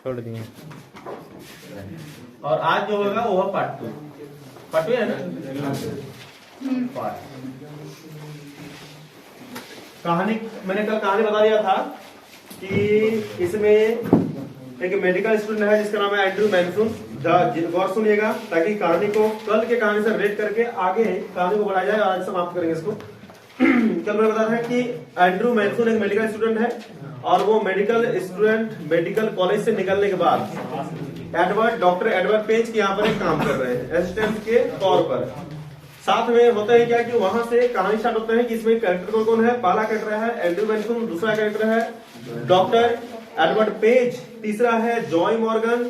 छोड़ दिए। और आज जो होगा वो है पार्ट 2। पार्ट 2 है ना? पार्ट कहानी मैंने कल कहानी बता दिया था कि इसमें एक मेडिकल स्टूडेंट है जिसका नाम है एंड्रू मैनसून। गौर सुनिएगा ताकि कहानी को कल के कहानी से रिलेट करके आगे कहानी को बढ़ाया जाए और आज समाप्त करेंगे इसको। कल मैंने बताया था कि एंड्रू मैनसून एक मेडिकल स्टूडेंट है और वो मेडिकल स्टूडेंट मेडिकल कॉलेज से निकलने के बाद डॉक्टर एडवर्ड पेज के यहाँ पर एक काम कर रहे हैं असिस्टेंट के तौर पर। साथ में होता है क्या कि वहां से कहानी स्टार्ट होता है कि इसमें कैरेक्टर कौन कौन है। पहला कैरेक्टर है एंड्रू मैनसून, दूसरा कैरेक्टर है डॉक्टर एडवर्ड पेज, तीसरा है जॉय मॉर्गन,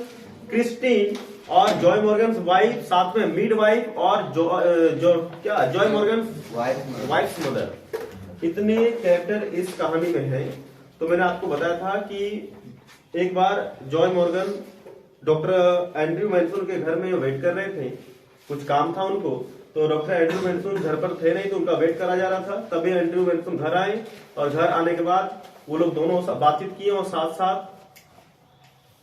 क्रिस्टीन और जॉय मॉर्गन वाइफ, साथ में मिड वाइफ और जॉय मॉर्गन वाइफ मदर। इतने कैरेक्टर इस कहानी में हैं। तो मैंने आपको बताया था कि एक बार जॉय मॉर्गन डॉक्टर एंड्रू मैनसून के घर में वेट कर रहे थे, कुछ काम था उनको। तो डॉक्टर एंड्रू मैनसून घर पर थे नहीं तो उनका वेट करा जा रहा था। तभी एंड्रू मैनसून घर आए और घर आने के बाद वो लोग दोनों बातचीत किए और साथ साथ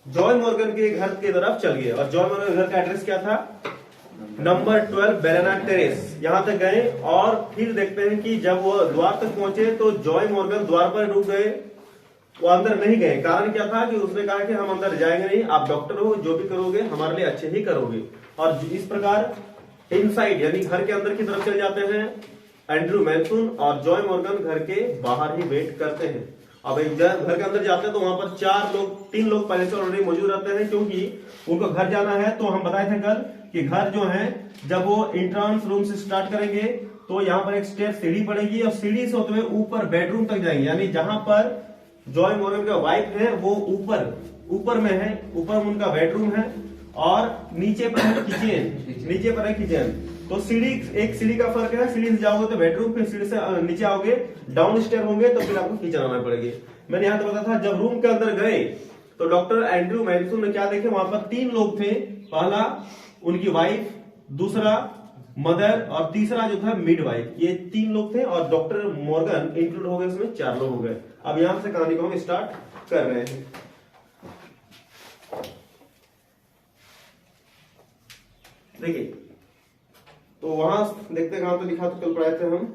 जॉय मॉर्गन के घर की तरफ चल गए। और जॉय मॉर्गन घर का एड्रेस क्या था? Number 12 Belena Terrace. यहां तक गए और फिर देखते हैं कि जब वो द्वार तक पहुंचे तो जॉय मॉर्गन द्वार पर रुक गए, वो अंदर नहीं गए। कारण क्या था कि उसने कहा कि हम अंदर जाएंगे नहीं, आप डॉक्टर हो, जो भी करोगे हमारे लिए अच्छे ही करोगे। और इस प्रकार इनसाइड यानी घर के अंदर की तरफ चले जाते हैं एंड्रू मैनसून और जॉय मॉर्गन घर के बाहर ही वेट करते हैं। अब जब घर के अंदर जाते हैं तो वहां पर 3 लोग पहले से ऑलरेडी मौजूद रहते हैं क्योंकि उनको घर जाना है। तो हम बताए थे कल कि घर जो है जब वो इंट्रांस रूम से स्टार्ट करेंगे तो यहाँ पर एक स्टेप सीढ़ी पड़ेगी और सीढ़ी से होते हुए ऊपर बेडरूम तक जाएंगे। यानी जहां पर जॉय मॉर्गन का वाइफ है वो ऊपर में है, ऊपर में उनका बेडरूम है और नीचे पर है किचन। तो एक सीढ़ी का फर्क है, सीढ़ी से जाओगे तो बेडरूम, फिर सीढ़ी से नीचे आओगे डाउन स्टेयर होंगे तो फिर आपको किचन आना पड़ेगी। मैंने यहाँ तो बताया था जब रूम के अंदर गए तो डॉक्टर एंड्रू मैनसून ने क्या देखे, वहां पर 3 लोग थे। पहला उनकी वाइफ, दूसरा मदर और तीसरा जो था मिड वाइफ। ये 3 लोग थे और डॉक्टर मॉर्गन इंक्लूड हो गए, इसमें 4 लोग हो गए। अब यहां से कहानी को हम स्टार्ट कर रहे हैं। देखिए तो वहां देखते हैं कहां तो लिखा, तो कल पढ़ाए थे हम,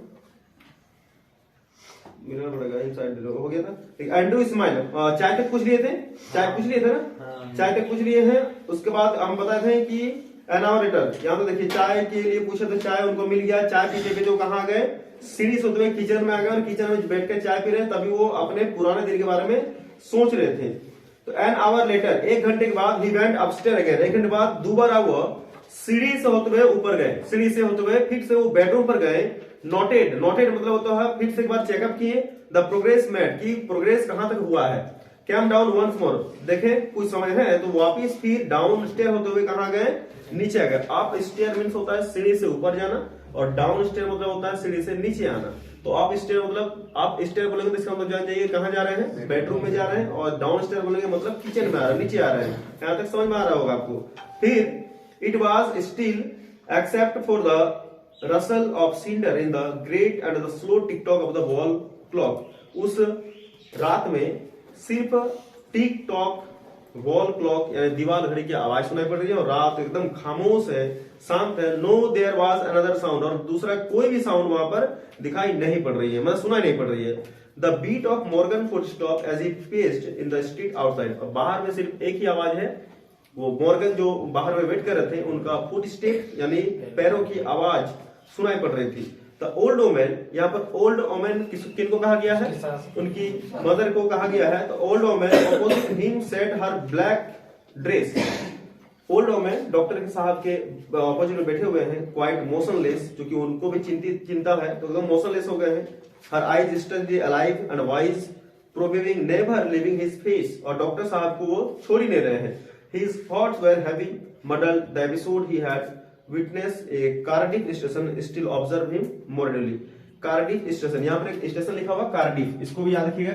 मिरर पड़ेगा इनसाइड हो गया था। एंड्रू स्माइल, चाय तक पूछ लिए थे ना? चाय तक पूछ लिए हैं। उसके बाद हम बताए थे कि एन आवर लेटर, यहाँ तो देखिए चाय के लिए पूछे तो चाय उनको मिल गया। चाय पीते पीते वो कहाँ गए? सीढ़ी से होते हुए किचन में आ गए और किचन में बैठ कर चाय पी रहे। तभी वो अपने पुराने दिन के बारे में सोच रहे थे। तो एन आवर लेटर, 1 घंटे के बाद ही वेंट अपस्टेयर अगेन। 1 घंटे बाद दोबारा वो सीढ़ी से होते हुए ऊपर गए, सीढ़ी से होते हुए फिर से वो बेडरूम पर गए। नोटेड मतलब होता है फिर से एक बार चेकअप किए द प्रोग्रेस मेड, की प्रोग्रेस कहां तक हुआ है। कैम डाउन वंस मोर, देखे कुछ समय है तो वापिस फिर डाउन स्टेयर होते हुए कहां गए? नीचे आ गए। अप स्टेयर मीन्स होता है सीढ़ी से ऊपर जाना और डाउन स्टेयर मतलब होता है सीढ़ी से नीचे आना। तो अप स्टेयर बोलेंगे तो इसका मतलब जान जाइए कहां जा रहे हैं? बेडरूम में जा रहे हैं। और डाउन स्टेयर बोलेंगे मतलब किचन में आ रहे हैं, नीचे आ रहे हैं। यहां तक समझ में आ रहा होगा आपको। फिर it was still except for the rustle of cinder in the grate and the slow tick tock of the wall clock। उस रात में सिर्फ टिक टॉक वॉल क्लॉक यानी दीवार घड़ी की आवाज सुनाई पड़ रही है और रात एकदम खामोश है, शांत है। No there was another sound, और दूसरा कोई भी साउंड वहां पर दिखाई नहीं पड़ रही है, मतलब सुनाई नहीं पड़ रही है। The beat of Morgan footstep as he paced in the street outside, और बाहर में सिर्फ एक ही आवाज है, वो मॉर्गन जो बाहर में वेट कर रहे थे उनका फुट स्टेप यानी पैरों की आवाज सुनाई पड़ रही थी। द ओल्ड ओमेन, यहाँ पर ओल्ड ओमेन किनको कहा गया है? उनकी मदर को कहा गया है। तो old woman opposite him set her black dress. Old woman doctor के साहब के अपोजिट में बैठे हुए हैं, क्वाइट मोशनलेस, क्योंकि उनको भी चिंता है तो एकदम मोशनलेस हो गए हैं। Her eyes study alive and wise probing never living his face, और डॉक्टर साहब को वो छोड़ ही नहीं रहे हैं। His thoughts were heavy, muddled. The episode he had witnessed a Cardiff station still observe him morally. Cardiff station, यहाँ पर एक स्टेशन लिखा हुआ कार्डिफ, इसको भी याद रखिएगा।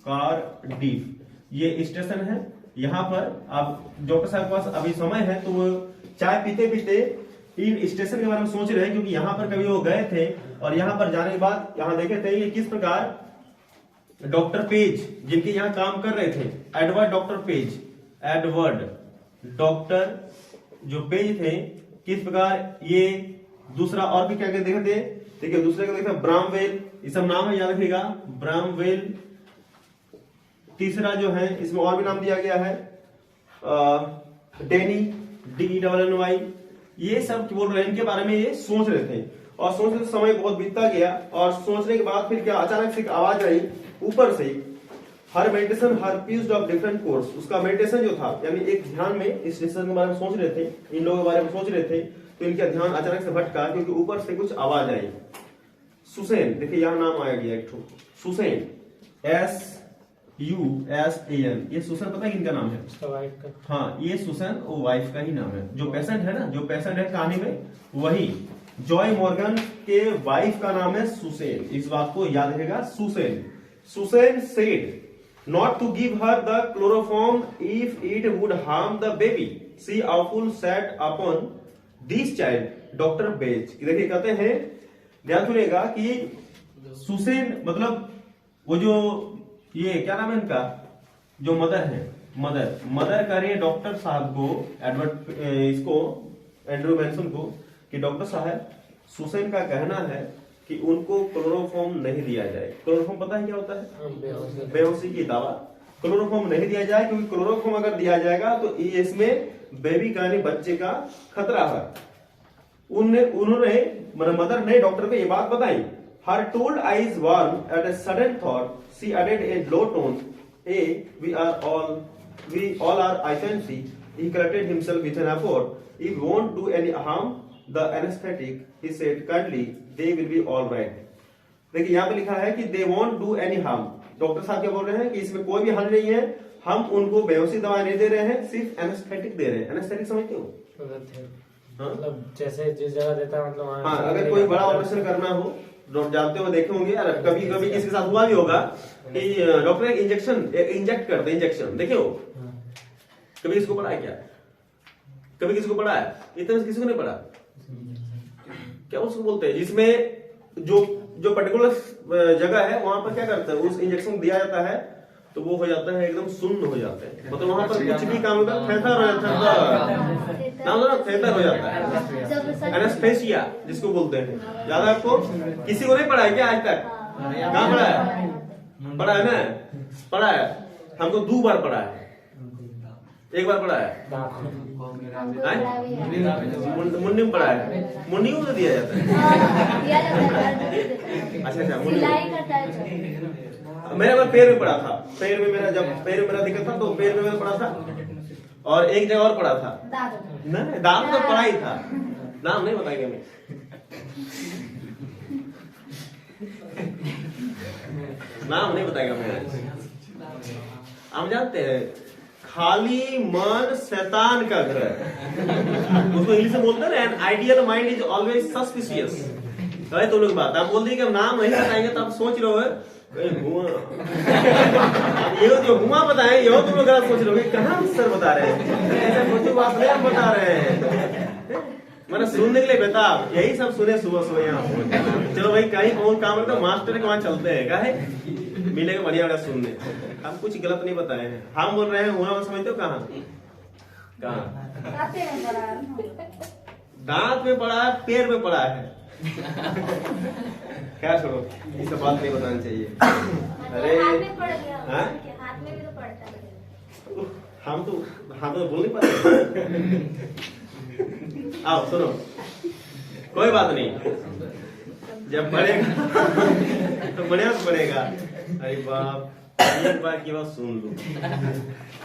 कार्डिफ ये स्टेशन है। यहाँ पर आप डॉक्टर साहब के पास अभी समय है तो वो चाय पीते पीते इन स्टेशन के बारे में सोच रहे हैं, क्योंकि यहाँ पर कभी वो गए थे और यहाँ पर जाने के बाद यहाँ देखे थे कि किस प्रकार डॉक्टर पेज जिनके यहाँ काम कर रहे थे Edward doctor page, Edward doctor जो पेज थे, किस प्रकार ये दूसरा और भी क्या क्या देखे थे, देखिए दूसरे का देखा ब्रामवेल, ये सब नाम है याद रखिएगा, ब्रामवेल। तीसरा जो है इसमें और भी नाम दिया गया है डेनी, DENNY। ये सब बोल रहे हैं, इनके बारे में ये सोच रहे थे और सोचते समय बहुत बीतता गया और सोचने के बाद फिर क्या अचानक से एक आवाज आई ऊपर से, her meditation her piece of different course. उसका मेडिटेशन जो था यानी एक ध्यान में इस डिसीजन के बारे में सोच रहे थे, इन लोगों के बारे में सोच रहे थे, तो इनका ध्यान अचानक से भटका क्योंकि ऊपर से कुछ आवाज आई। सुसैन, देखिए यहाँ नाम आया गया एक ठो, सुसैन, SUSAN। ये सुसैन पता है किनका नाम है? उसका वाइफ का। हाँ, ये सुसैन वो वाइफ का ही नाम है। जो पेशेंट है ना, जो पेशेंट है कहानी में, वही जॉय मॉर्गन के वाइफ का नाम है सुसैन। इस बात को याद रहेगा, Susan. Susan said not to give her the chloroform if it would harm the baby. She awful sat upon this child. Doctor बेज, देखिए कहते हैं, ध्यान सुनिएगा कि सुसैन मतलब वो जो ये क्या नाम है इनका, जो मदर है, मदर कह रही है डॉक्टर साहब को, एडवर्ड इसको एंड्रू मैनसन को, कि डॉक्टर साहब सुसैन का कहना है कि उनको क्लोरोफॉर्म नहीं दिया जाए। क्लोरोफॉर्म पता है क्या होता है? बेहोशी की दवा। क्लोरोफॉर्म नहीं दिया जाए क्योंकि क्लोरोफॉर्म अगर दिया जाएगा तो इसमें बेबी का यानी बच्चे का खतरा है। उन्होंने मदर ने डॉक्टर को ये बात बताई। Her told eyes warm at a sudden thought, she added a low tone, we all are I fancy, he corrected himself with an effort, he won't do any harm the anesthetic, he said kindly, they will be all right। देखिए यहाँ पे लिखा है कि they won't do any harm। Doctor साहब क्या बोल रहे हैं कि इसमें कोई भी हानि नहीं है, हम उनको बेहोशी दवा नहीं दे रहे हैं, सिर्फ एनेस्थेटिक दे रहे हैं। एनेस्थेटिक समझते हो? मतलब जैसे जिस जगह देता है, मतलब हाँ, अगर कोई बड़ा ऑपरेशन करना हो, जानते हो देखे होंगे यार, कभी कभी किसी के साथ हुआ भी होगा कि डॉक्टर एक इंजेक्ट करते, इंजेक्शन देखे हो? कभी किसको पढ़ा है क्या? कभी किसको पढ़ा है? इतना किसी को नहीं पढ़ा। क्या उसको बोलते हैं जिसमें जो पर्टिकुलर जगह है वहां पर क्या करते हैं, उस इंजेक्शन दिया जाता है तो वो हो जाता है एकदम शून्य हो जाते हैं, मतलब वहां पर कुछ भी काम होगा, थेथर हो जाता है, एनेस्थेसिया जिसको बोलते हैं। याद है आपको? किसी को नहीं पढ़ा है क्या आज तक? कहाँ पढ़ा है? पढ़ा है ना? पढ़ा है, हमको 2 बार पढ़ा है, 1 बार पढ़ा है, मुन्नी में पढ़ा है, मुन्नी को तो दिया जाता है। अच्छा, मेरा पैर में पढ़ा था, पैर में मेरा जब पैर में मेरा दिक्कत था तो पैर में मैंने पढ़ा था, और एक जगह और पढ़ा था, नहीं दांत तो पढ़ा ही था, नाम नहीं बताएंगे मैं। नाम नहीं बताएगा मैं। हम जानते हैं खाली मन शैतान का घर, उसको इंग्लिश में बोलते हैं an ideal mind is always suspicious. कहे तो लोग बात आप बोल दी कि हम नाम नहीं बताएंगे तो आप सोच रहे हो ये जो हुआ बताए, ये तुम लोग गलत सोच रहे हो, कहाँ सर बता रहे हैं, ऐसा सोचो बात नहीं हम बता रहे हैं, मैंने सुनने के लिए बेताब, यही सब सुने सुबह सुबह यहाँ। चलो भाई कहीं कौन काम करते मास्टर के वहां चलते हैं, क्या है मिलेगा बढ़िया बढ़िया सुनने। हम कुछ गलत नहीं बताए हैं, हम बोल रहे हैं हुआ समझते हो कहाँ दांत में पड़ा है, पैर में पड़ा है। क्या छोड़ो, ये सब बात नहीं बतानी चाहिए। अरे हाथ में पड़ गया, हाँ? हाथ में भी तो पड़ता है। हम तो बोल नहीं पाते। आओ सुनो, कोई बात नहीं, जब बढ़ेगा तो बढ़िया से बढ़ेगा। अरे बाप, एक बार की बात सुन लो,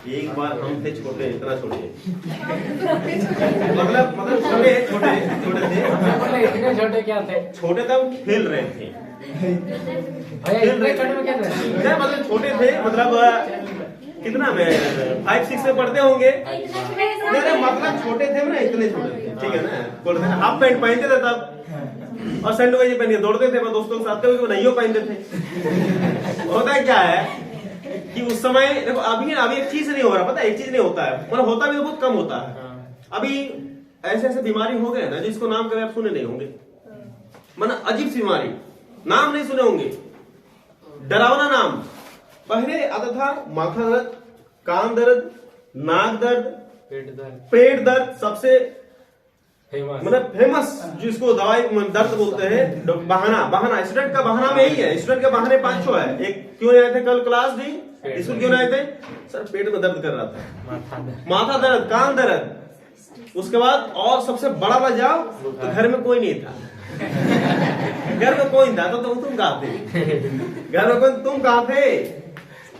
एक बार हम थे छोटे, इतना छोटे, मतलब छोटे थे, इतने छोटे क्या थे? छोटे थे, हम खेल रहे थे, मतलब छोटे थे, मतलब कितना में 5-6 में पढ़ते होंगे, मतलब छोटे थे ना, इतने छोटे थे, ठीक है ना, बोलते थे हाफ पैंट पहनते थे तब, और सैंडविच पहन दौड़ते थे, दोस्तों के साथ नहीं हो पहनते थे। होता है क्या है कि उस समय देखो, अभी एक चीज नहीं हो रहा, पता है, एक चीज नहीं होता है, मतलब होता भी तो बहुत कम होता है। अभी ऐसे ऐसे बीमारी हो गए ना जिसको नाम कभी आप सुने नहीं होंगे, मतलब अजीब सी बीमारी, नाम नहीं सुने होंगे, डरावना नाम। पहले आता था माथा दर्द, कान दर्द, नाक दर्द, पेट दर्द पेट दर्द, सबसे फेमस मतलब फेमस जिसको दवाई दर्द बोलते हैं, बहाना स्टूडेंट का बहाना में यही है। स्टूडेंट के बहाने 5 है। एक क्यों आए थे कल क्लास दी, स्कूल क्यों आए थे? सर पेट में दर्द कर रहा था, माथा दर्द, कान दर्द। उसके बाद और सबसे बड़ा बात जाओ तो घर में कोई नहीं था, घर में कोई था तो तुम कहाँ थे? घर में कोई, तुम कहाँ थे?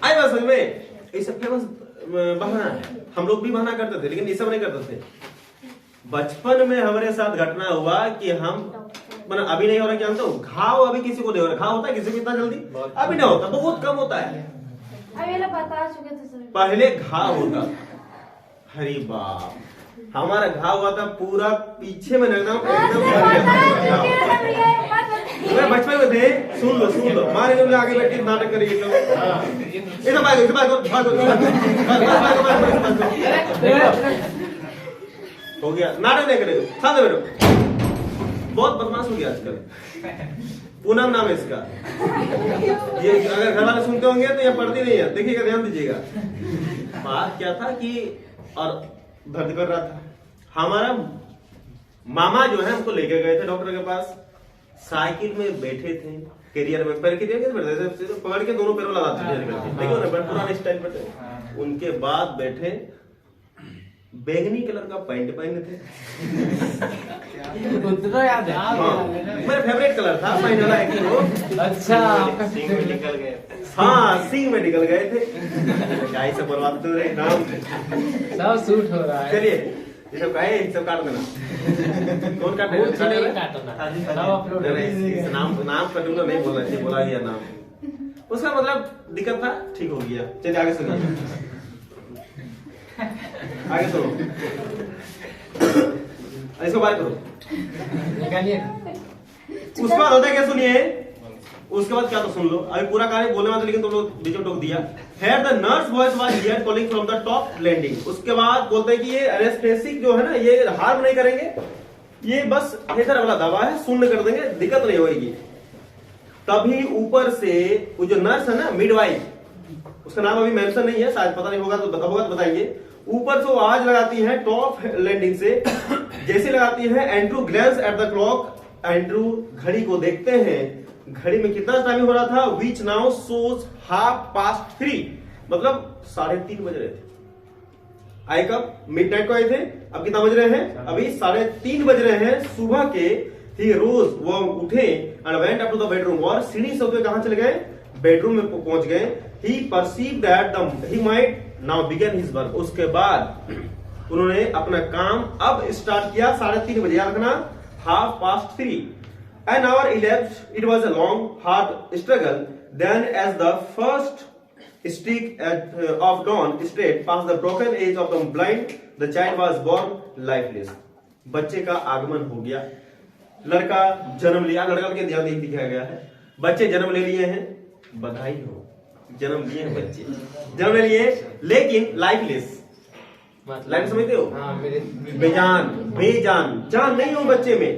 आई बात समझ में? ये सब फेमस बहाना है। हम लोग भी बहाना करते थे, लेकिन ये सब नहीं करते थे। बचपन में हमारे साथ घटना हुआ कि हम मतलब अभी नहीं हो रहा, क्या जानते हो, घाव अभी किसी को नहीं हो रहा। घाव होता है किसी को इतना जल्दी? अभी नहीं होता, बहुत कम होता है। अब ये लोग बता चुके थे सर। पहले घाव होता, हरी बाप, हमारा घाव हुआ था पूरा पीछे में एकदम बचपन में थे। सुन लो मारे आगे बैठ के नाटक करिए हो गया, नाटक नहीं करेगा, साथ बैठो। बहुत बदमाश हो गया आजकल। पूनम नाम है इसका। ये अगर घर वाले सुनते होंगे तो ये पढ़ती नहीं है, देखिएगा, ध्यान दीजिएगा। बात क्या था कि और दर्द कर रहा था। हमारा मामा जो है हमको लेके गए थे डॉक्टर के पास। साइकिल में बैठे थे, कैरियर में पैर कैसे बैठते थे, पकड़ के दोनों पैरों लगाते थे, देखो ना पुराने स्टाइल बैठे। उनके बाद बैठे, बैंगनी कलर का पैंट पहने थे। उतना याद है? हाँ, मेरा फेवरेट कलर था, पहने वाला एक तो। अच्छा, सिंह में निकल गए। हाँ, सिंह में निकल गए थे। क्या सब बर्बाद तो रहे नाम, सब सूट हो रहा है। चलिए ये सब कहे, सब काट देना। कौन काटे? कुछ नहीं काटना, सब अपलोड नाम कटूंगा, नहीं बोला गया नाम। उसका मतलब दिक्कत था, ठीक हो गया। चलिए आगे सुनिए, आगे सुनो, इसको बात करो, निकालिए। उसके बाद होता है क्या, सुनिए। उसके बाद क्या तो सुन लो, अभी पूरा कहानी बोलने वाला, लेकिन तुम लोग बीच में टोक दिया। Here the nurse voice was heard calling from the top landing। उसके बाद बोलते हैं कि ये एनेस्थेसिक जो है ना, ये हार्म नहीं करेंगे, ये बस हेजर वाला दवा है, शून्य कर देंगे, दिक्कत नहीं होगी। तभी ऊपर से वो जो नर्स है ना, मिडवाइफ, उसका नाम अभी मेंशन नहीं है, शायद पता नहीं होगा तो बताएंगे। ऊपर से वो आवाज लगाती है टॉप लैंडिंग से। जैसे लगाती है, Andrew glans at the clock. Andrew घड़ी को देखते हैं, घड़ी में कितना टाइम हो रहा था, विच नाउ शोज 3:30, मतलब 3:30 बज रहे थे। आए कब? मिडनाइट को आए थे। अब कितना बज रहे हैं? अभी 3:30 बज रहे हैं सुबह के। ही रोज, वो उठे and went up to the bedroom, और सीढ़ी से होकर कहां चले गए? बेडरूम में पहुंच गए। He perceive that he might now begin his work. उसके बाद उन्होंने अपना काम अब स्टार्ट किया 3:30 बजे, याद रखना, 3:30। An hour elapsed. It was a long, hard struggle. Then, as the first streak of dawn strayed past the broken edge of the blind, the child was born lifeless. बच्चे का आगमन हो गया, लड़का जन्म लिया। लड़का के ध्यान नहीं दिखाया गया है। बच्चे जन्म ले लिए हैं, बधाई हो, जन्म लिए हैं बच्चे, जन्म ले लिए, लेकिन लाइफलेस। लाइन समझते हो? बेजान, जान नहीं हो बच्चे में।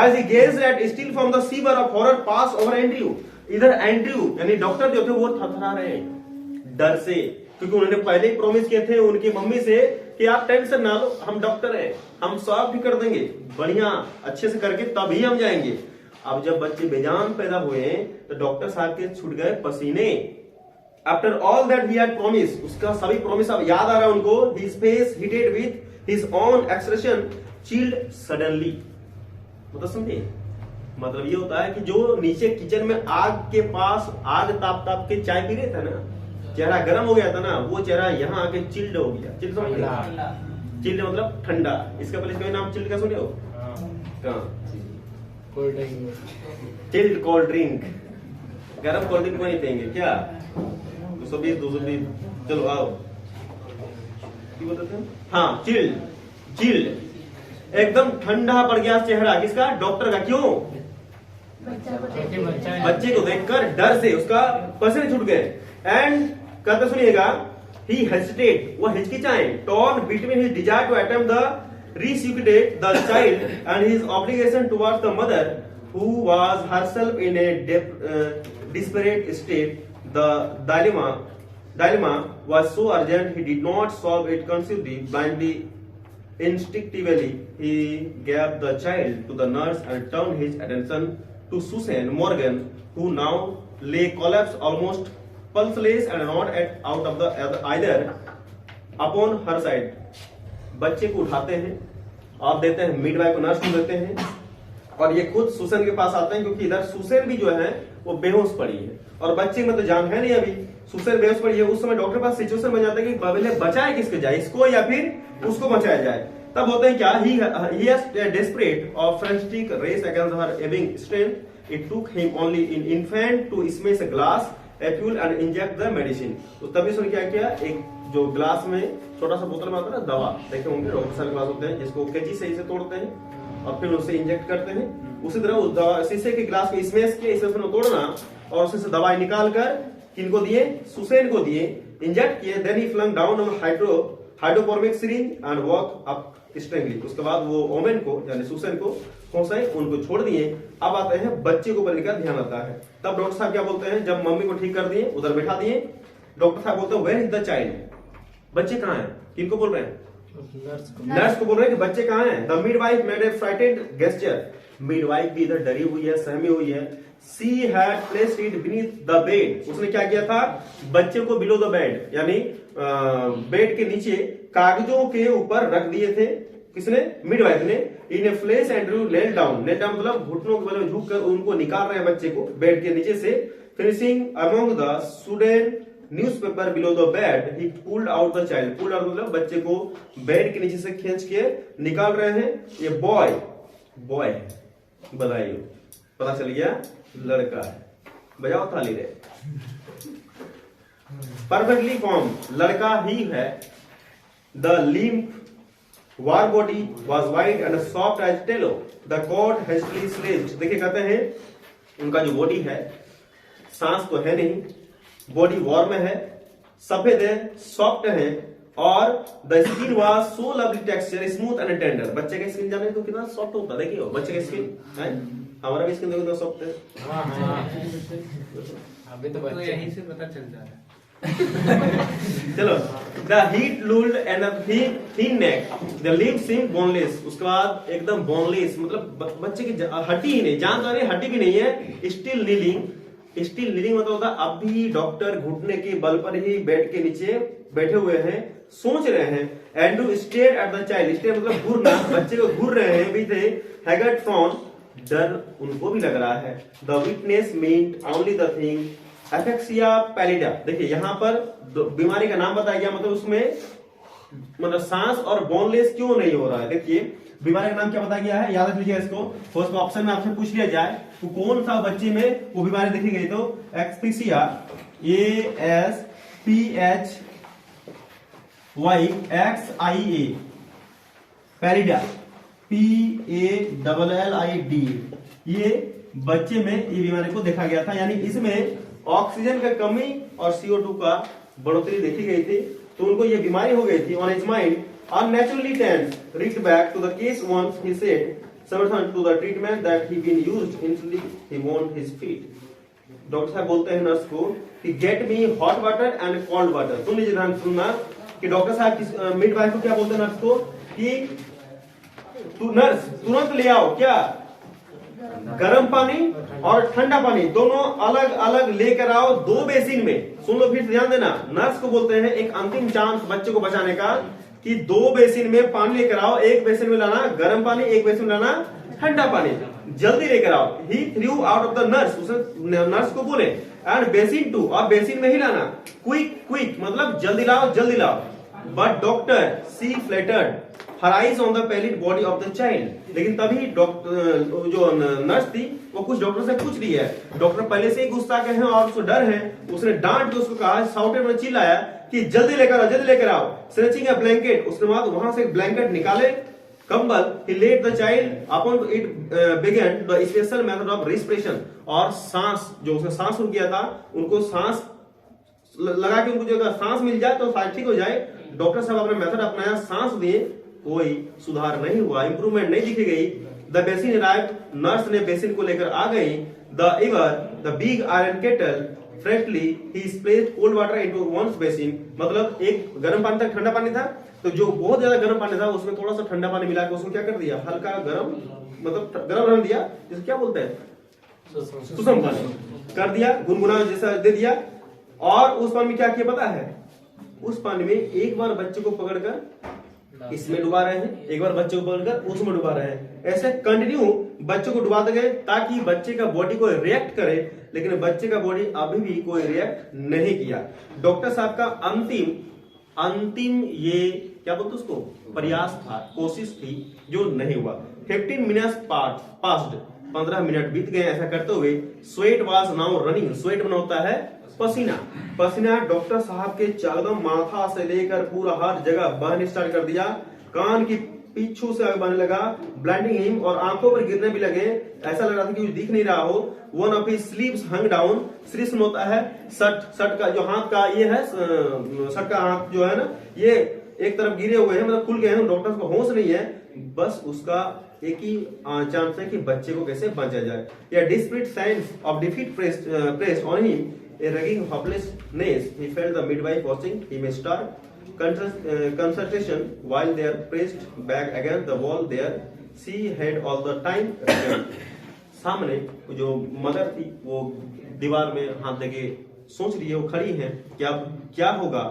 As he gazed at still from the fever of horror pass over Andrew, इधर एंड्रयू यानी डॉक्टर जो थे वो थरथरा रहे हैं डर से, क्योंकि उन्होंने पहले ही प्रॉमिस किए थे उनकी मम्मी से कि आप टेंशन ना लो, हम डॉक्टर हैं, हम सॉल्व भी कर देंगे, बढ़िया अच्छे से करके तभी हम जाएंगे। अब जब बच्चे बेजान पैदा हुए तो डॉक्टर साहब के छूट गए पसीने। After all that he had promise, उसका सभी प्रॉमिस अब याद आ रहा है उनको। His face heated with his own expression chilled suddenly. मतलब समझे, मतलब ये होता है कि जो नीचे किचन में आग के पास आग ताप ताप के चाय पी रहे थे ना, चेहरा गर्म हो गया था ना, वो चेहरा यहाँ आके चिल्ड हो गया। चिल्ड समझ गए? चिल्ड मतलब ठंडा। इसका पहले इसका नाम चिल्ड का सुने हो? Cold drink, chilled cold drink. गर्म कोल्ड ड्रिंक को नहीं पियेंगे क्या? 220 220, चलो आओ, बताते हैं। हाँ, चिल्ड एकदम ठंडा पड़ गया चेहरा किसका? डॉक्टर का। क्यों? बच्चे को देखकर डर से उसका पसीने छूट गए। एंड कहते सुनिएगा, ही हेजिटेट, वो हिचकिचाए, torn between his desire to attempt the resuscitate the child and his obligation towards the mother who was herself in a desperate state. The dilemma dilemma was so urgent he did not solve it consciously, blindly, instinctively. He gave the child to the nurse and turned his attention to Susan Morgan, who now lay collapsed, almost pulseless and not out of the either upon her side. बच्चे को उठाते हैं, आप देते हैं midwife को, nurse को देते हैं, और ये खुद सुसन के पास आते हैं, क्योंकि इधर सुसन भी जो है वो बेहोश पड़ी है और बच्चे में तो जान है नहीं अभी, सुसन बेहोश पड़ी है। उस समय डॉक्टर के पास सिचुएशन बन जाता है कि पहले बचाए किसके जाए, इसको या फिर उसको बचाया जाए। तब होते हैं क्या, he has desperate of frantic race against her ebbing strength. It took him only in infant to smash a glass, a fuel and inject the medicine. तो तभी उसने क्या किया, एक जो ग्लास में छोटा सा बोतल में आता है ना दवा, देखे होंगे डॉक्टर साहब ग्लास होते हैं जिसको कैंची से इसे तोड़ते हैं और फिर उसे इंजेक्ट करते हैं। उसी तरह उस दवा शीशे के ग्लास को स्मैश किया, इसे तोड़ना और उससे दवाई निकाल कर किनको दिए, सुसैन को दिए, इंजेक्ट किए। Then he flung down hypodermic syringe and walk up strangely. उसके बाद वो ओमेन को यानी सुसैन को पहुंचाए, उनको छोड़ दिए। अब आते हैं बच्चे को पढ़ने का ध्यान आता है। तब डॉक्टर साहब क्या बोलते हैं, जब मम्मी को ठीक कर दिए, उधर बैठा दिए, डॉक्टर साहब बोलते हैं वेयर इज द चाइल्ड, बच्चे कहाँ हैं, किनको बोल रहे हैं, नर्स को बोल रहे हैं कि बच्चे कहाँ हैं। The midwife made a frightened gesture, midwife भी इधर डरी हुई है, सहमी हुई है। She had placed it beneath the bed, उसने क्या किया था, बच्चे को बिलो द बेड यानी बेड के नीचे कागजों के ऊपर रख दिए थे। किसने, मिडवाइफ ने। इन ए फ्लेश एंड्रू लेल डाउन मतलब घुटनों के बल में झुक कर उनको निकाल रहे हैं बच्चे को बेड के नीचे से। Finishing among the sodden newspaper below the bed, he pulled out the child. Pulled out मतलब बच्चे को बेड के नीचे से खींच के निकाल रहे हैं। ये बॉय है, बधाई हो, पता चल गया लड़का है, बजाओ ताली रे। परफेक्टली फॉर्म, लड़का ही है। The lymph war body was white and soft as tallow, the cord hastily slashed। देखिए कहते हैं उनका जो बॉडी है, सांस तो है नहीं, बॉडी वार्म है, सफेद है, सॉफ्ट है, और the skin was so lovely texture smooth and tender. बच्चे का स्किन जाने तो कितना सॉफ्ट होता है, देखिए बच्चे का स्किन है, हमारा भी स्किन देखो तो सॉफ्ट है। अभी तो बच्चे यहीं से पता चल जा रहा है। चलो, the heat lulled and thin neck, the limbs seem boneless. उसके बाद एकदम बोनलेस मतलब बच्चे की हड्डी ही नहीं, जान तो नहीं, हड्डी भी नहीं है। स्टिल नीलिंग मतलब होता अब भी डॉक्टर घुटने के बल पर ही बेड के नीचे बैठे हुए हैं, सोच रहे हैं। Andrew stare at the child, stare मतलब घूरना, बच्चे को घूर रहे हैं भी थे। हैगर्ड फ्रॉन, डर उनको भी लग रहा है। The witness meant only the thing asphyxia pallida. देखिए यहाँ पर बीमारी का नाम बताया गया, मतलब उसमें मतलब सांस और बोनलेस क्यों नहीं हो रहा है। देखिए बीमारी का नाम क्या बताया गया है, याद रख लीजिए इसको। फर्स्ट ऑप्शन में आपसे पूछ लिया जाए तो कौन सा बच्चे में वो बीमारी देखी गई, तो एक्सपीसिया, ASPHYXIA, पैलिडा PALLID, ये बच्चे में ये बीमारी को देखा गया था। यानी इसमें ऑक्सीजन का कमी और CO2 का बढ़ोतरी देखी गई थी, तो उनको ये बीमारी हो गई थी। On his mind unnaturally tense, reached back to the case once he said, subsequent to the treatment that he been used instantly he wound his feet। Doctor साहब बोलते हैं नर्स को कि get me hot water and cold water. सुन लीजिए, ध्यान सुनना कि डॉक्टर साहब मिडवाइफ को क्या बोलते हैं नर्स को कि तू नर्स तुरंत ले आओ क्या, गर्म पानी और ठंडा पानी दोनों अलग अलग लेकर आओ 2 बेसिन में। सुन लो फिर ध्यान देना, नर्स को बोलते हैं एक अंतिम चांस बच्चे को बचाने का कि 2 बेसिन में पानी लेकर आओ, एक बेसिन में लाना गर्म पानी, एक बेसिन में लाना ठंडा पानी, जल्दी लेकर आओ। He threw out of the nurse, उसने नर्स को बोले एंड बेसिन 2, अब बेसिन में ही लाना, क्विक मतलब जल्दी लाओ। But doctor she flattered her eyes on the pallid body of the child. लेकिन तभी डॉक्टर जो नर्स थी वो कुछ डॉक्टर से पूछ रही है, डॉक्टर पहले से ही गुस्सा के हैं और उसको डर है, उसने डांट के उसको कहा, साउटेड में चिल्लाया कि जल्दी लेकर आओ। स्ट्रेचिंग अ ब्लैंकेट, उसके बाद वहां से एक ब्लैंकेट निकाले, कंबल, he laid the child upon it began the special method of respiration, और सांस जो उसने सांस रुक गया था उनको सांस लगा के उनको जो सांस मिल जाए तो शायद ठीक हो जाए। डॉक्टर साहब अपने मेथड अपनाया, सांस दिए, कोई सुधार नहीं हुआ, इंप्रूवमेंट नहीं दिखी गई। द बेसिन अराइव्ड, नर्स ने बेसिन को लेकर आ गई। The big iron kettle freshly he splashed cold water into once basin, मतलब एक गर्म पानी था, ठंडा पानी था, तो जो बहुत ज्यादा गर्म पानी था उसमें थोड़ा सा ठंडा पानी मिला के उसको क्या कर दिया, हल्का गर्म, मतलब गर्म रहने दिया, जिसे क्या बोलते हैं, सुसम पानी कर दिया, गुनगुना जैसा दे दिया। और उस पानी में क्या किया पता है, उस पानी में एक बार बच्चे को पकड़कर इसमें डुबा रहे हैं, एक बार बच्चे को पकड़कर उसमें डुबा रहे हैं, ऐसे कंटिन्यू बच्चे को डुबाते गए ताकि बच्चे का बॉडी को रिएक्ट करे, लेकिन बच्चे का बॉडी अभी भी कोई रिएक्ट नहीं किया। डॉक्टर साहब का अंतिम ये क्या बोलते उसको, प्रयास था, कोशिश थी, जो नहीं हुआ। 15 मिनट्स पास्ड, 15 मिनट बीत गए ऐसा करते हुए। Sweat was now running, sweat बना होता है पसीना, पसीना डॉक्टर साहब के चारों माथा से लेकर पूरा हर जगह बहने स्टार्ट कर दिया, कान की पीछू से बहने लगा, ब्लाइंडिंग हिम, और आंखों पर गिरने भी लगे, ऐसा लग रहा था कि कुछ दिख नहीं रहा हो। One of his sleeves hung down, sleeves में होता है शर्ट का जो हाथ का ये है, शर्ट का हाथ जो है ना, ये एक तरफ गिरे हुए हैं, मतलब खुल गए हैं, डॉक्टर को होश नहीं है, बस उसका एक ही चांस है कि बच्चे को कैसे बचा जाए। या desperate science of defeat pressed on him, a raging hopelessness, he felt the midwife watching him start consultation while they are pressed back against the wall there. She had all the time सामने जो mother थी वो दीवार में हाथ देके सोच रही है, वो खड़ी है कि अब क्या होगा।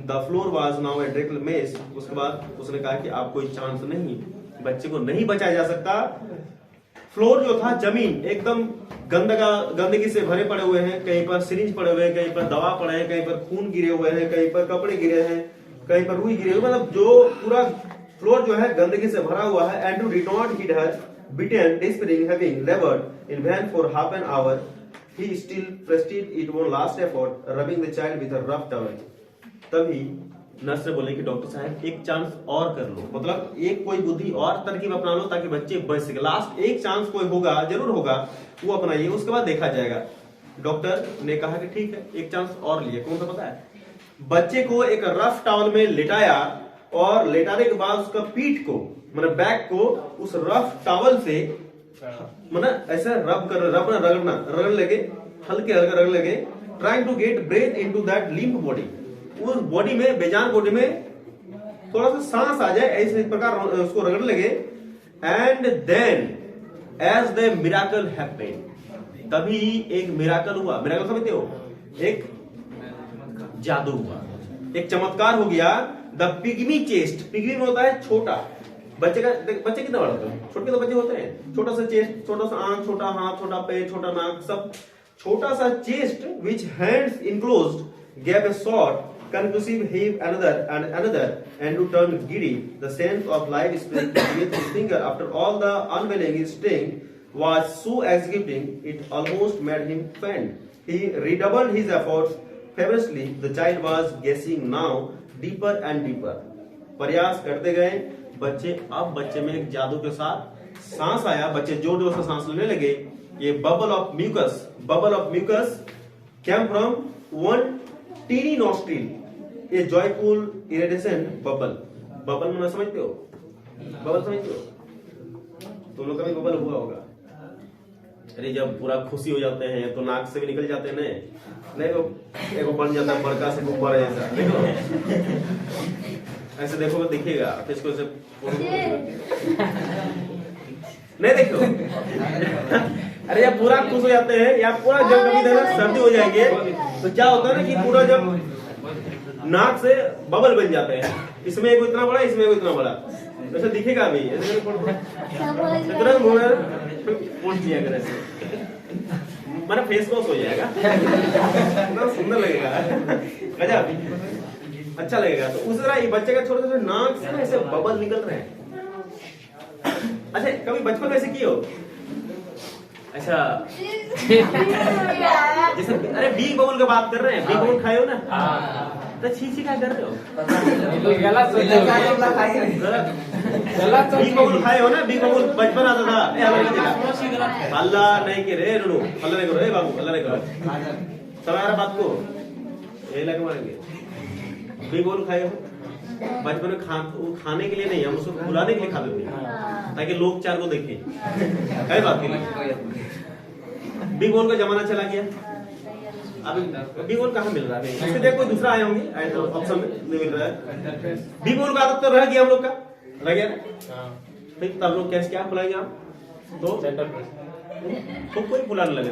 The floor was now a treacle mess, उसके बाद उसने कहा कि आप कोई चांस नहीं, बच्चे को नहीं बचाया जा सकता। फ्लोर जो था, जमीन एकदम गंदगी से भरे पड़े हुए हैं, कहीं पर सिरिंज पड़े हुए हैं, कहीं पर दवा पड़े हैं, कहीं पर खून गिरे हुए हैं, कहीं पर कपड़े गिरे हैं, कहीं पर रुई गिरे हुए, मतलब जो पूरा फ्लोर जो है गंदगी से भरा हुआ है। Andrew did not hit her beaten, despairing, having labored in vain for half an hour, he still prested it one last effort, rubbing the child with a rough towel. तभी नर्स ने बोले कि डॉक्टर साहब एक chance और कर लो, मतलब एक कोई बुद्धि और तरकीब अपना लो ताकि बच्चे बच सके, लास्ट एक चांस कोई होगा, जरूर होगा, वो अपनाइए, उसके बाद देखा जाएगा। डॉक्टर ने कहा कि ठीक है, एक चांस और लिए। कौन सा पता है, बच्चे को एक रफ टॉवल में लिटाया और लेटाने के बाद उसका पीठ को, मतलब बैक को उस रफ टॉवल से मतलब ऐसा रगड़ने लगे, हल्के रगड़ लगे, trying to get breath into that limp body, उस बॉडी में, बेजान बॉडी में थोड़ा सा सांस आ जाए, ऐसे प्रकार उसको रगड़ने लगे। And then as the miracle happened, तभी एक मिराकल हुआ। मिराकल समझते हो, एक जादू हुआ, एक चमत्कार हो गया। द पिग्मी चेस्ट, पिग्मी में होता है छोटा, बच्चे कितना बड़ा होता है, छोटे तो बच्चे होते हैं, छोटा सा चेस्ट, छोटा सा आंख, छोटा हाथ, छोटा पैर, छोटा नाक, सब छोटा सा chest, which hands enclosed gave a short conclusive heave, another, and to turn giddy. The sense of life spread with his finger after all the unveiling sting was so exhilarating it almost made him faint. He redoubled his efforts feverishly. The child was gazing now deeper and deeper. प्रयास करते गए बच्चे, अब बच्चे में एक जादू के साथ सांस आया, बच्चे जोर जोर से सांस लेने लगे। ये bubble of mucus came from one teeny nostril, a joyful iridescent bubble में समझते हो, बबल समझते हो तुम लोग, कभी बबल हुआ होगा। अरे जब पूरा खुशी हो जाते हैं तो नाक से भी निकल जाते हैं, नहीं वो बन जाता है बड़का से गुब्बारा जैसा, देखो ऐसे देखो, दिखेगा, फिर इसको ऐसे नहीं देखो। अरे जब पूरा खुश हो जाते हैं, या पूरा जब कभी सर्दी हो जाएंगे तो क्या होता है ना कि पूरा जब नाक से बबल बन जाते हैं, इसमें एक इतना बड़ा, इसमें एक इतना बड़ा, ऐसे दिखेगा अभी मैंने फेस वॉश हो जाएगा, सुंदर लगेगा, गजब अच्छा लगेगा। तो उस तरह ये बच्चे का छोटे छोटे नाक से ना ऐसे बबल निकल रहे हैं। अच्छा कभी बचपन में ऐसे किए हो ऐसा जैसे, अरे बिग बबल की बात कर रहे हैं, बिग बबल खाए हो ना, तो छीछी क्या कर रहे हो, बिग बबल खाए हो ना, बिग बबल बचपन आता था, अल्लाह नहीं के रे रुनो, अल्लाह नहीं करो, बाबू अल्लाह नहीं करो, समझ रहा बात को, यही लगे मारेंगे। बिग बबल खाए हो बचपन में, खाने के लिए नहीं, हम उसको बुलाने के लिए खाते थे ताकि लोग चार को देखें, कई बात के लिए। बिग बबल का जमाना चला गया, अभी बी बोल कहाँ मिल रहा है? इसके लिए कोई दूसरा आए होंगे ऑप्शन में, नहीं मिल रहा है। बी बोल का आदत तो रह गया हम लोग का, रह गया ना? हाँ फिर तब लोग कैसे क्या बुलाएंगे आप? तो सेंटर प्रेस। तो कोई बुलाने लगे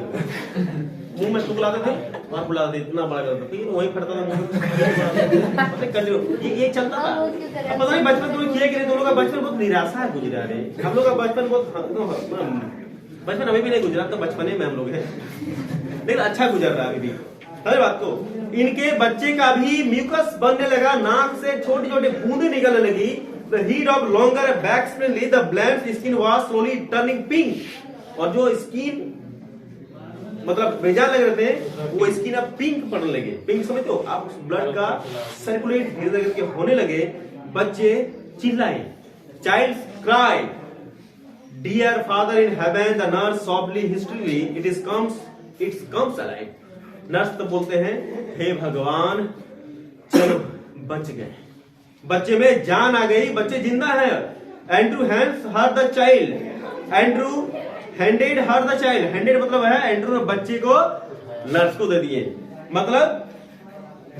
मुंह में तो बुलाते थे और बुलाते थे, इतना बड़ा करता था, फिर वही फटता था मुंह में। पता कंटिन्यू ये चलता था। अब पता नहीं बचपन तुम किए कि नहीं, तुम लोग का बचपन बहुत निराशा है गुजरा रे। हम लोग का बचपन बहुत बचपन अभी भी नहीं गुजरा, तो बचपने में हम लोग हैं, लेकिन अच्छा गुजर रहा है अभी भी। समझ बात को? इनके बच्चे का भी म्यूकस बनने लगा, नाक से छोटी छोटी बूंदें निकलने लगी। The heat of longer back spray, the bland skin was slowly turning pink। और जो स्किन मतलब बेजान लग रहे थे, वो स्किन अब पिंक पड़ने लगे। पिंक समझते हो आप? ब्लड का सर्कुलेट धीरे धीरे होने लगे। बच्चे चिल्लाए, child cry, dear father in heaven, the nurse softly hysterically, it's comes alive. नर्स तो बोलते हैं, हे भगवान चलो बच गए, बच्चे में जान आ गई, बच्चे जिंदा है। Andrew hands her the child, Andrew handed her the child. Handed मतलब है एंड्रू ने बच्चे को नर्स को दे दिए, मतलब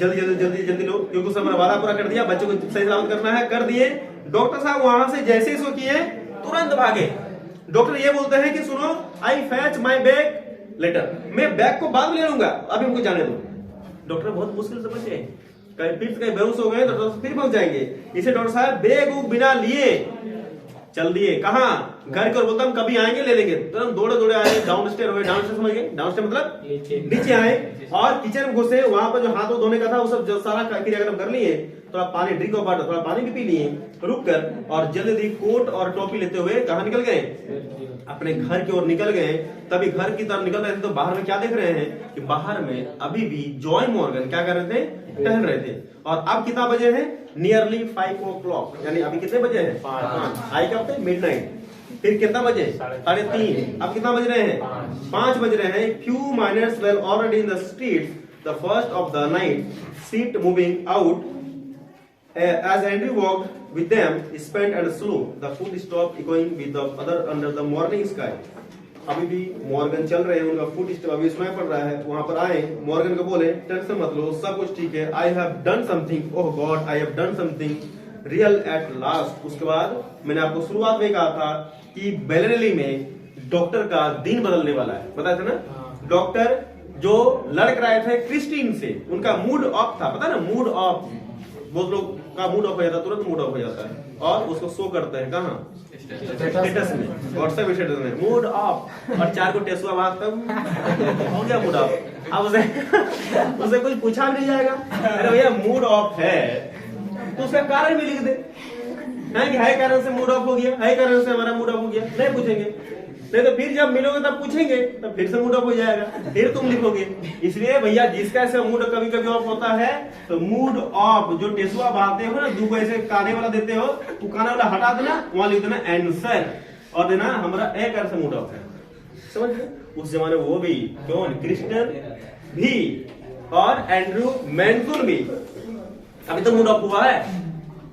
जल्दी जल्दी जल्दी जल्दी लो, क्योंकि उसने वादा पूरा कर दिया, बच्चे को सही सलामत करना है, कर दिए। डॉक्टर साहब वहां से जैसे इसको किए तुरंत भागे। डॉक्टर ये बोलते हैं कि सुनो, आई फैच माई बैग लेटर, मैं बैग को बाद में ले लूंगा, अभी हमको जाने दो। डॉक्टर बहुत मुश्किल से बचे, कहीं फिर कहीं बेहोश हो गए तो डॉक्टर फिर पहुंच जाएंगे। इसे डॉक्टर साहब बैग बिना लिए चल दिए कहाँ? घर के। और बोलता हम कभी आएंगे ले लेंगे, तो हम दौड़े दौड़े आए, डाउन स्टेयर हुए। डाउन स्टेयर समझ गए? डाउन स्टेयर मतलब नीचे आए और किचन में घुसे। वहां पर जो हाथ धोने का था वो सब जो सारा क्रियाक्रम कर लिए, थोड़ा पानी ड्रिंक ऑफ वाटर, थोड़ा पानी भी पी लिए, रुक कर और जल्दी कोट और टोपी लेते हुए कहाँ निकल गए? अपने घर की ओर निकल गए। तभी घर की तरफ निकल रहे थे तो बाहर में क्या देख रहे हैं कि बाहर में अभी भी जॉय मॉर्गन क्या कर रहे थे? टहल रहे थे। और अब कितना बजे हैं? नियरली 5 o'clock, यानी अभी कितने बजे हैं? 5। आई कब थे? मिडनाइट। फिर कितना बजे? 3:30। अब कितना बज रहे हैं? 5 बज रहे हैं। Few miners were already in the streets, the first of the night, seat moving out. As Andrew walked with them, spent and slow, the foot stopped echoing with the other under the morning sky. अभी भी Morgan चल रहे हैं, उनका foot step अभी सुनाई पड़ रहा है। वहां पर आए, मॉर्गन को बोले टेंशन मत लो, सब कुछ ठीक है। आई have done something, oh God I have done something real at last. उसके बाद मैंने आपको शुरुआत में कहा था कि बेलेनली में डॉक्टर का दिन बदलने वाला है, बताया था ना? डॉक्टर जो लड़ कर आए थे क्रिस्टीन से, उनका मूड ऑफ था, पता ना? मूड ऑफ, बहुत लोग का मूड ऑफ हो जाता है, तुरंत मूड ऑफ हो जाता है और उसको शो करते हैं कहाँ? स्टेटस में, व्हाट्सएप स्टेटस में मूड ऑफ, और 4 को टेस्ट हुआ बात तब हो गया मूड ऑफ। अब उसे कुछ पूछा भी नहीं जाएगा, अरे भैया मूड ऑफ है तो उसका कारण भी लिख दे, है कि हाई कारण से मूड ऑफ हो गया, हाई कारण से हमारा मूड ऑफ हो गया, नहीं पूछेंगे। नहीं तो फिर जब मिलोगे तब पूछेंगे, तब फिर से मूड ऑफ हो जाएगा, फिर तुम लिखोगे। इसलिए भैया जिसका ऐसे मूड कभी कभी ऑफ होता है तो मूड ऑफ, जो टेसुआ बांधते हो ना, 2 को ऐसे काने वाला देते हो, तो काने वाला हटा देना, वहां लिख देना आंसर और देना हमारा एक कारण से मूड ऑफ है। समझ गए? उस जमाने वो भी कौन? क्रिस्टन भी और एंड्रू मैनसून भी। अभी तो मूड ऑफ हुआ है,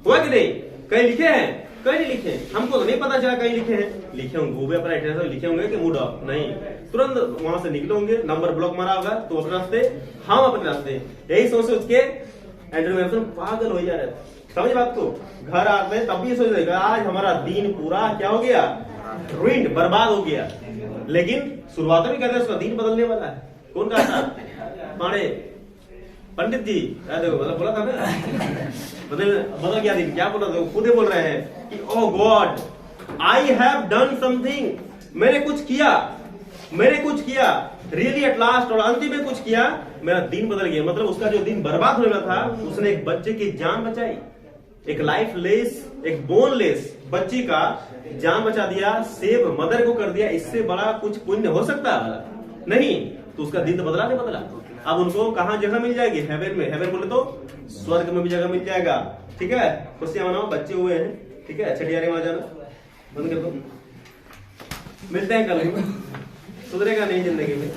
हुआ कि नहीं? कहीं लिखे हैं? कहीं नहीं लिखे, हमको तो नहीं पता चला कहीं लिखे हैं। लिखे होंगे वो भी अपना एड्रेस लिखे होंगे कि मूड ऑफ नहीं, तुरंत वहां से निकले होंगे, नंबर ब्लॉक मारा होगा तो उस रास्ते, हम अपने रास्ते। यही सोच के एंड्रू मैनसन पागल हो जा रहे थे। समझ बात को? घर आते तब भी सोच रहे आज हमारा दिन पूरा क्या हो गया? रुइंड, बर्बाद हो गया। लेकिन शुरुआत में कहते हैं उसका दिन बदलने वाला है। कौन कहा था? पांडे पंडित जी, देखो मतलब बोला था ना, बदल गया दिन। क्या बोला था? खुद ही बोल रहे हैं कि oh God I have done something, मैंने कुछ किया, मैंने कुछ किया रियली एट लास्ट, और अंतिम में कुछ किया, मेरा दिन बदल गया। मतलब उसका जो दिन बर्बाद होने वाला था, उसने एक बच्चे की जान बचाई, एक लाइफलेस, एक बोनलेस बच्ची का जान बचा दिया, सेव मदर को कर दिया। इससे बड़ा कुछ पुण्य हो सकता है नहीं? तो उसका दिन तो बदला नहीं बदला। अब उनको कहाँ जगह मिल जाएगी? हेवन में। हेवन बोले तो स्वर्ग में भी जगह मिल जाएगा। ठीक है, खुशियां मनाओ, बच्चे हुए हैं। ठीक है, छठियारी में आ जाना, बंद कर दो। मिलते हैं कल, सुधरेगा नहीं जिंदगी में।